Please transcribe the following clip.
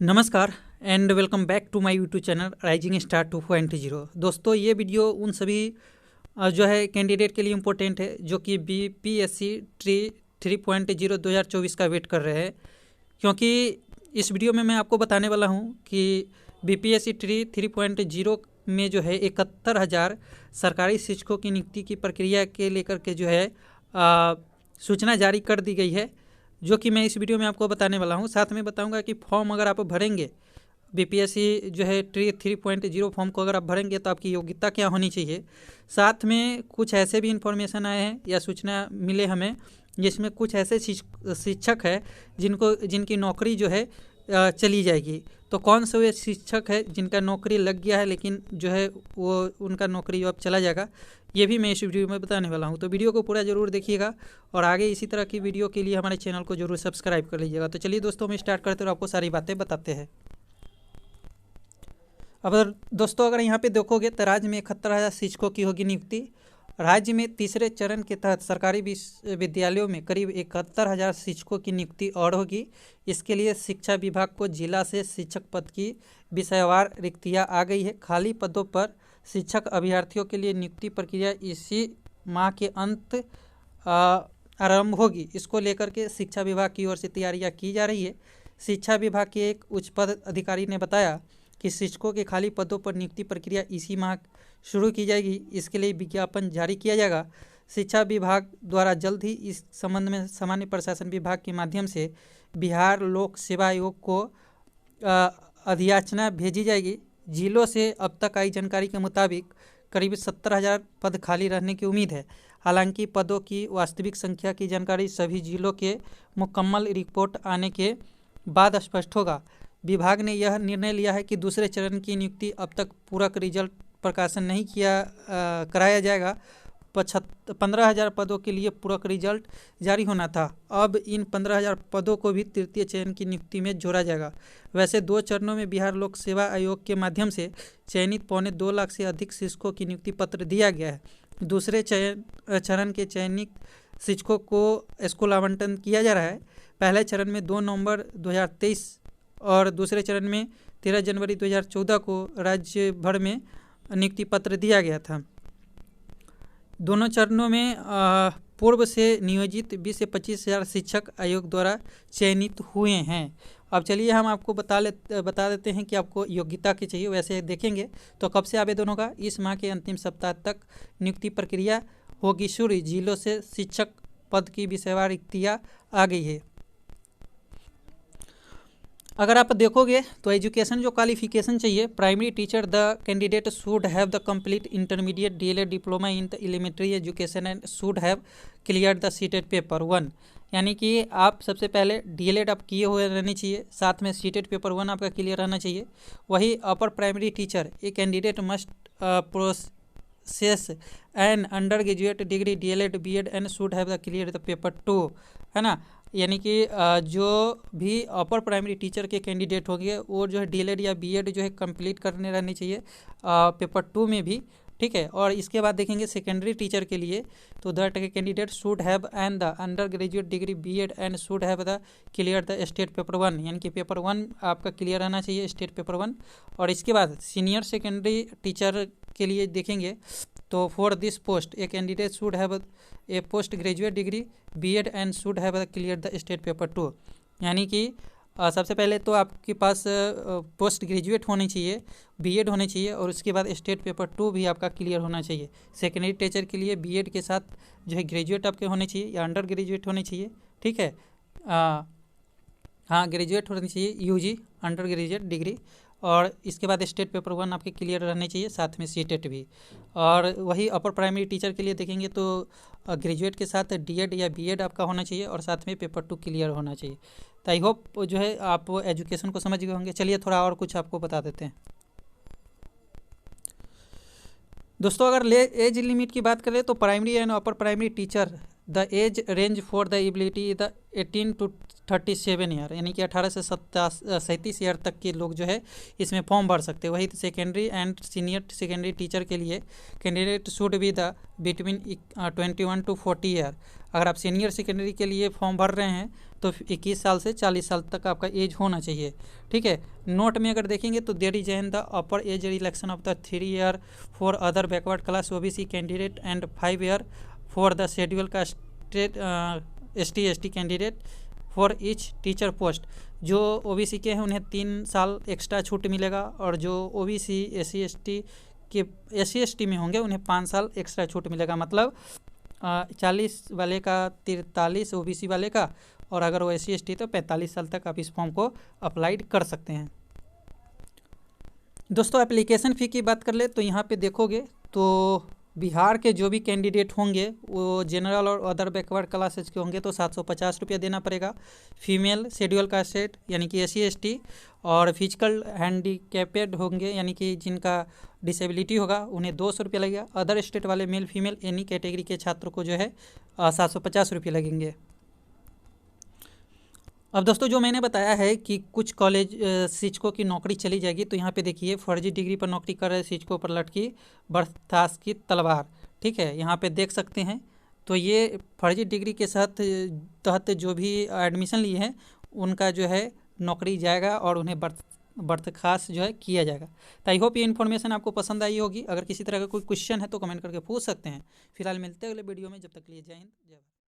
नमस्कार and welcome back to my YouTube channel rising star 2.0। दोस्तों ये वीडियो उन सभी जो है कैंडिडेट के लिए इम्पोर्टेंट है जो कि बीपीएससी ट्री 3.0 2024 का वेट कर रहे हैं, क्योंकि इस वीडियो में मैं आपको बताने वाला हूं कि बीपीएससी ट्री 3.0 में जो है 71,000 सरकारी शिक्षकों की नियुक्ति की प्रक्रिया के लेकर के जो है सूचना जारी कर दी गई है, जो कि मैं इस वीडियो में आपको बताने वाला हूं। साथ में बताऊंगा कि फॉर्म अगर आप भरेंगे बीपीएससी जो है ट्री 3.0 फॉर्म को अगर आप भरेंगे तो आपकी योग्यता क्या होनी चाहिए। साथ में कुछ ऐसे भी इन्फॉर्मेशन आए हैं या सूचना मिले हमें जिसमें कुछ ऐसे शिक्षक है जिनकी नौकरी जो है चली जाएगी। तो कौन से वे शिक्षक है जिनका नौकरी लग गया है लेकिन जो है वो उनका नौकरी अब चला जाएगा, ये भी मैं इस वीडियो में बताने वाला हूं। तो वीडियो को पूरा ज़रूर देखिएगा और आगे इसी तरह की वीडियो के लिए हमारे चैनल को जरूर सब्सक्राइब कर लीजिएगा। तो चलिए दोस्तों हम स्टार्ट करते और आपको सारी बातें बताते हैं। अब दोस्तों अगर यहाँ पे देखोगे तो राज्य में 71,000 शिक्षकों की होगी नियुक्ति। राज्य में तीसरे चरण के तहत सरकारी विद्यालयों में करीब 71,000 शिक्षकों की नियुक्ति और होगी। इसके लिए शिक्षा विभाग को जिला से शिक्षक पद की विषयवार रिक्तियाँ आ गई है। खाली पदों पर शिक्षक अभ्यर्थियों के लिए नियुक्ति प्रक्रिया इसी माह के अंत आरंभ होगी। इसको लेकर के शिक्षा विभाग की ओर से तैयारियां की जा रही है। शिक्षा विभाग के एक उच्च पद अधिकारी ने बताया कि शिक्षकों के खाली पदों पर नियुक्ति प्रक्रिया इसी माह शुरू की जाएगी। इसके लिए विज्ञापन जारी किया जाएगा। शिक्षा विभाग द्वारा जल्द ही इस संबंध में सामान्य प्रशासन विभाग के माध्यम से बिहार लोक सेवा आयोग को अधियाचना भेजी जाएगी। जिलों से अब तक आई जानकारी के मुताबिक करीब 70,000 पद खाली रहने की उम्मीद है। हालांकि पदों की वास्तविक संख्या की जानकारी सभी जिलों के मुकम्मल रिपोर्ट आने के बाद स्पष्ट होगा। विभाग ने यह निर्णय लिया है कि दूसरे चरण की नियुक्ति अब तक पूरक रिजल्ट प्रकाशन नहीं कराया जाएगा। 15,000 पदों के लिए पूरक रिजल्ट जारी होना था। अब इन 15,000 पदों को भी तृतीय चयन की नियुक्ति में जोड़ा जाएगा। वैसे 2 चरणों में बिहार लोक सेवा आयोग के माध्यम से चयनित 2.25 लाख से अधिक शिक्षकों की नियुक्ति पत्र दिया गया है। दूसरे चरण के चयनित शिक्षकों को स्कूल आवंटन किया जा रहा है। पहले चरण में 2 नवंबर 2023 और दूसरे चरण में 13 जनवरी 2014 को राज्य भर में नियुक्ति पत्र दिया गया था। दोनों चरणों में पूर्व से नियोजित 20 से 25,000 शिक्षक आयोग द्वारा चयनित हुए हैं। अब चलिए हम आपको बता देते हैं कि आपको योग्यता की चाहिए। वैसे देखेंगे तो कब से आवेदन होगा। इस माह के अंतिम सप्ताह तक नियुक्ति प्रक्रिया होगी शुरू। जिलों से शिक्षक पद की विषयवार रिक्तियाँ आ गई है। अगर आप देखोगे तो एजुकेशन जो क्वालिफिकेशन चाहिए, primary teacher the candidate should have the complete intermediate DElEd diploma in the elementary education and should have clear the CTET paper 1। यानी कि आप सबसे पहले डीएलएड आप किए हुए रहने चाहिए, साथ में सीटेट पेपर 1 आपका क्लियर रहना चाहिए। वही upper primary teacher a candidate must process and under graduate degree DElEd BEd and should have the clear the paper 2, है ना। यानी कि जो भी अपर प्राइमरी टीचर के कैंडिडेट होंगे वो जो है डीएलएड या बीएड जो है कंप्लीट करने रहनी चाहिए पेपर 2 में भी, ठीक है। और इसके बाद देखेंगे सेकेंडरी टीचर के लिए तो that candidate should have and the under graduate degree BEd and should have the clear the state paper 1, यानी कि पेपर 1 आपका क्लियर रहना चाहिए, स्टेट पेपर 1। और इसके बाद सीनियर सेकेंडरी टीचर के लिए देखेंगे तो for this post a candidate should have a post graduate degree BEd and should have clear the state paper 2। यानी कि सबसे पहले तो आपके पास पोस्ट ग्रेजुएट होनी चाहिए, बीएड होनी चाहिए और उसके बाद स्टेट पेपर 2 भी आपका क्लियर होना चाहिए। सेकेंडरी टीचर के लिए बीएड के साथ जो है ग्रेजुएट आपके होने चाहिए या अंडर ग्रेजुएट होने चाहिए, ठीक है। हाँ, ग्रेजुएट होनी चाहिए, यूजी अंडर ग्रेजुएट डिग्री। और इसके बाद स्टेट पेपर 1 आपके क्लियर रहने चाहिए, साथ में सीटेट भी। और वही अपर प्राइमरी टीचर के लिए देखेंगे तो ग्रेजुएट के साथ डीएड या बीएड आपका होना चाहिए और साथ में पेपर 2 क्लियर होना चाहिए। तो आई होप जो है आप एजुकेशन को समझ गए होंगे। चलिए थोड़ा और कुछ आपको बता देते हैं। दोस्तों अगर एज लिमिट की बात करें तो primary and upper primary teacher the age range for the ability the 18 to 37 year, यानी कि 18 से 37 ईयर तक के लोग जो है इसमें फॉर्म भर सकते हैं। वही secondary and senior secondary teacher के लिए candidate should be the between 21 to 40 year. अगर आप सीनियर सेकेंडरी के लिए फॉर्म भर रहे हैं तो 21 साल से 40 साल तक आपका एज होना चाहिए। ठीक है, नोट में अगर देखेंगे तो there is an the upper age relaxation of the 3 year for other backward class OBC candidate and 5 year for the schedule casted ST candidate for each teacher post. जो ओबीसी के हैं उन्हें 3 साल एक्स्ट्रा छूट मिलेगा, और जो ओबीसी SC ST में होंगे उन्हें 5 साल एक्स्ट्रा छूट मिलेगा। मतलब 40 वाले का 43 ओबीसी वाले का, और अगर वो SC ST तो 45 साल तक आप इस फॉर्म को अप्लाइड कर सकते हैं। दोस्तों एप्लीकेशन फ़ी की बात कर ले तो यहाँ पे देखोगे तो बिहार के जो भी कैंडिडेट होंगे वो जनरल और अदर बैकवर्ड क्लासेज के होंगे तो 750 रुपया देना पड़ेगा। फीमेल शेड्यूल कास्ट यानी कि SC ST और फिजिकल हैंडीकैपेड होंगे यानी कि जिनका डिसेबिलिटी होगा उन्हें 200 रुपया लगेगा। अदर स्टेट वाले मेल फीमेल एनी कैटेगरी के छात्रों को जो है 750 रुपये लगेंगे। अब दोस्तों जो मैंने बताया है कि कुछ कॉलेज शिक्षकों की नौकरी चली जाएगी, तो यहाँ पे देखिए फर्जी डिग्री पर नौकरी कर रहे शिक्षकों पर लटकी बर्खास्त की तलवार। ठीक है, यहाँ पे देख सकते हैं। तो ये फर्जी डिग्री के तहत जो भी एडमिशन लिए हैं उनका जो है नौकरी जाएगा और उन्हें बर्खास्त जो है किया जाएगा। तो आई होप ये इन्फॉर्मेशन आपको पसंद आई होगी। अगर किसी तरह का कोई क्वेश्चन है तो कमेंट करके पूछ सकते हैं। फिलहाल मिलते हैं अगले वीडियो में, जब तक के लिए जय हिंद जय भारत।